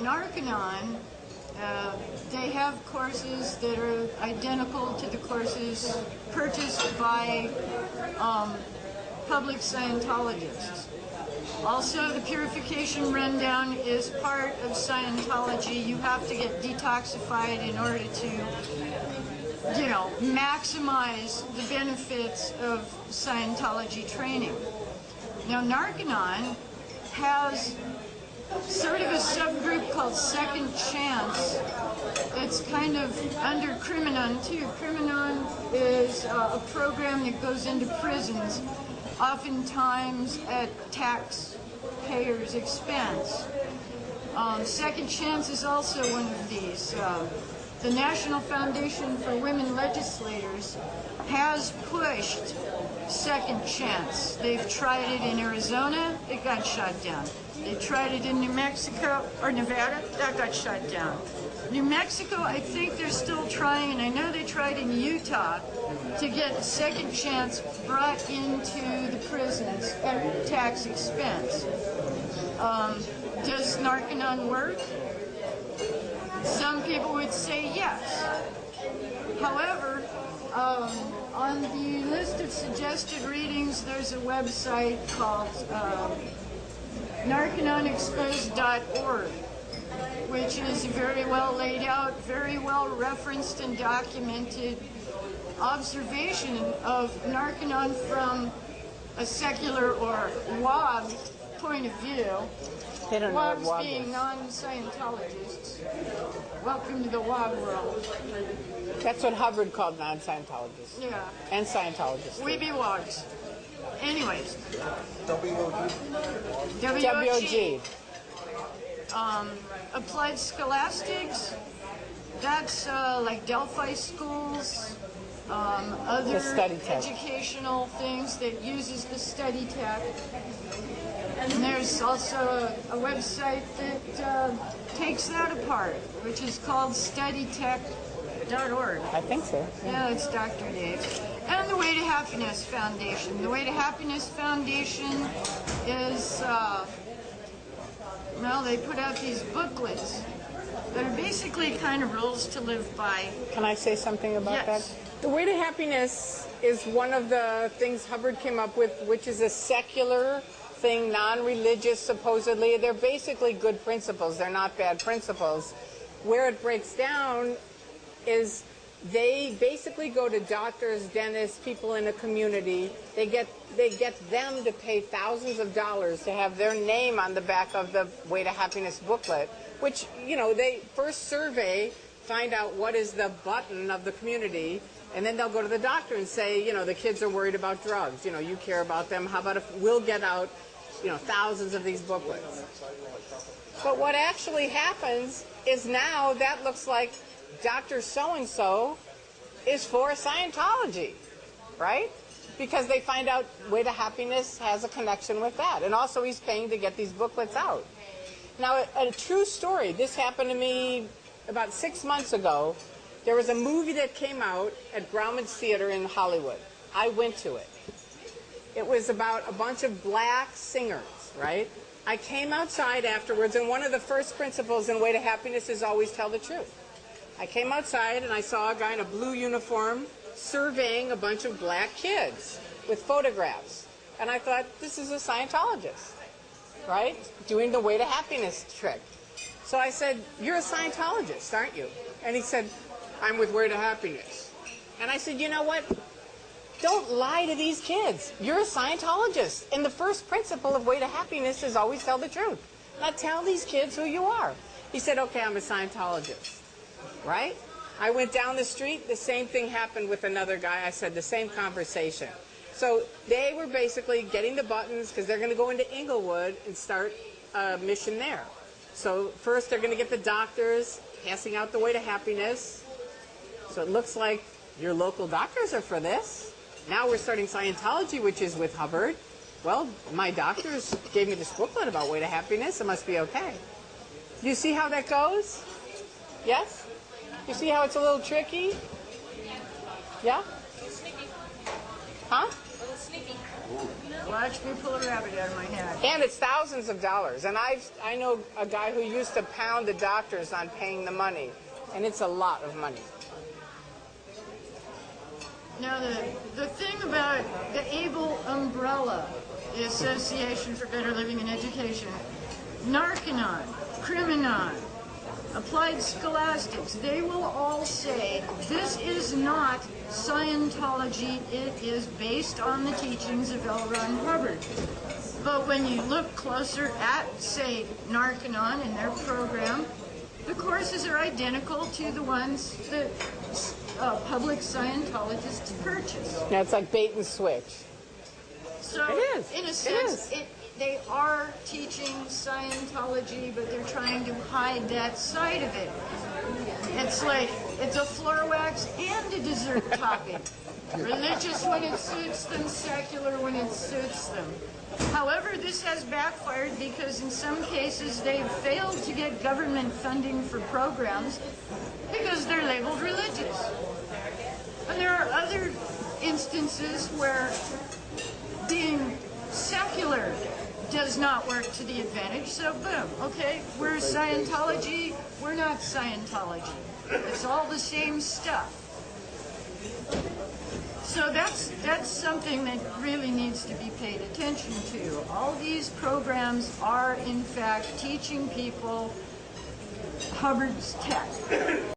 Narconon, they have courses that are identical to the courses purchased by public Scientologists. Also, the purification rundown is part of Scientology. You have to get detoxified in order to, you know, maximize the benefits of Scientology training. Now, Narconon has sort of a subgroup called Second Chance. It's kind of under Criminon, too. Criminon is a program that goes into prisons, oftentimes at taxpayers' expense. Second Chance is also one of these. The National Foundation for Women Legislators has pushed Second Chance. They've tried it in Arizona, it got shot down. They tried it in New Mexico, or Nevada, that got shut down. New Mexico, I think they're still trying, and I know they tried in Utah to get Second Chance brought into the prisons at tax expense. Does Narconon work? Some people would say yes. However, on the list of suggested readings, there's a website called narcononexposed.org, which is very well laid out, very well referenced and documented observation of Narconon from a secular or WOB point of view. They don't know what WOBs WOB being is. non-Scientologists. Welcome to the WOB world. That's what Hubbard called non-Scientologists. Yeah. And Scientologists. We be WOBs. Anyways. WOG. WOG. Applied Scholastics. That's like Delphi schools, other educational things that uses the study tech. And there's also a website that takes that apart, which is called studytech.org. I think so. Yeah, it's Dr. Dave. And the Way to Happiness Foundation. The Way to Happiness Foundation is, well, they put out these booklets that are basically kind of rules to live by. Can I say something about that? The Way to Happiness is one of the things Hubbard came up with, which is a secular thing, non-religious supposedly. They're basically good principles. They're not bad principles. Where it breaks down is they basically go to doctors, dentists, people in a community. They get them to pay thousands of dollars to have their name on the back of the Way to Happiness booklet, which, you know, they first survey, find out what is the button of the community, and then they'll go to the doctor and say, you know, the kids are worried about drugs. You know, you care about them. How about if we'll get out, you know, thousands of these booklets. But what actually happens is now that looks like Dr. So-and-so is for Scientology, right? Because they find out Way to Happiness has a connection with that. And also he's paying to get these booklets out. Now, a true story. This happened to me about 6 months ago. There was a movie that came out at Grauman's Theater in Hollywood. I went to it. It was about a bunch of black singers, right? I came outside afterwards, and one of the first principles in Way to Happiness is always tell the truth. I came outside, and I saw a guy in a blue uniform surveying a bunch of black kids with photographs. And I thought, this is a Scientologist, right? Doing the Way to Happiness trick. So I said, you're a Scientologist, aren't you? And he said, I'm with Way to Happiness. And I said, you know what? Don't lie to these kids. You're a Scientologist. And the first principle of Way to Happiness is always tell the truth. Now tell these kids who you are. He said, okay, I'm a Scientologist. Right? I went down the street. The same thing happened with another guy. I said the same conversation. So they were basically getting the buttons because they're going to go into Inglewood and start a mission there. So first they're going to get the doctors passing out the Way to Happiness. So it looks like your local doctors are for this. Now we're starting Scientology, which is with Hubbard. Well, my doctors gave me this booklet about Way to Happiness. It must be okay. Do you see how that goes? Yes? You see how it's a little tricky? Yeah? A little sneaky. Huh? A little sneaky. Watch me pull a rabbit out of my hat. And it's thousands of dollars. And I know a guy who used to pound the doctors on paying the money, and it's a lot of money. Now, the thing about the ABLE umbrella, the Association for Better Living and Education, Narconon, Criminon, Applied Scholastics, they will all say this is not Scientology, it is based on the teachings of L. Ron Hubbard. But when you look closer at, say, Narconon and their program, the courses are identical to the ones that public Scientologists purchase. Yeah, it's like bait and switch. So, It is. in a sense, they are teaching Scientology, but they're trying to hide that side of it. It's like, it's a floor wax and a dessert topping. Religious when it suits them, secular when it suits them. However, this has backfired because in some cases they've failed to get government funding for programs because they're labeled religious. And there are other instances where being secular does not work to the advantage, so boom, okay, we're Scientology, we're not Scientology. It's all the same stuff. So that's something that really needs to be paid attention to. All these programs are, in fact, teaching people Hubbard's tech.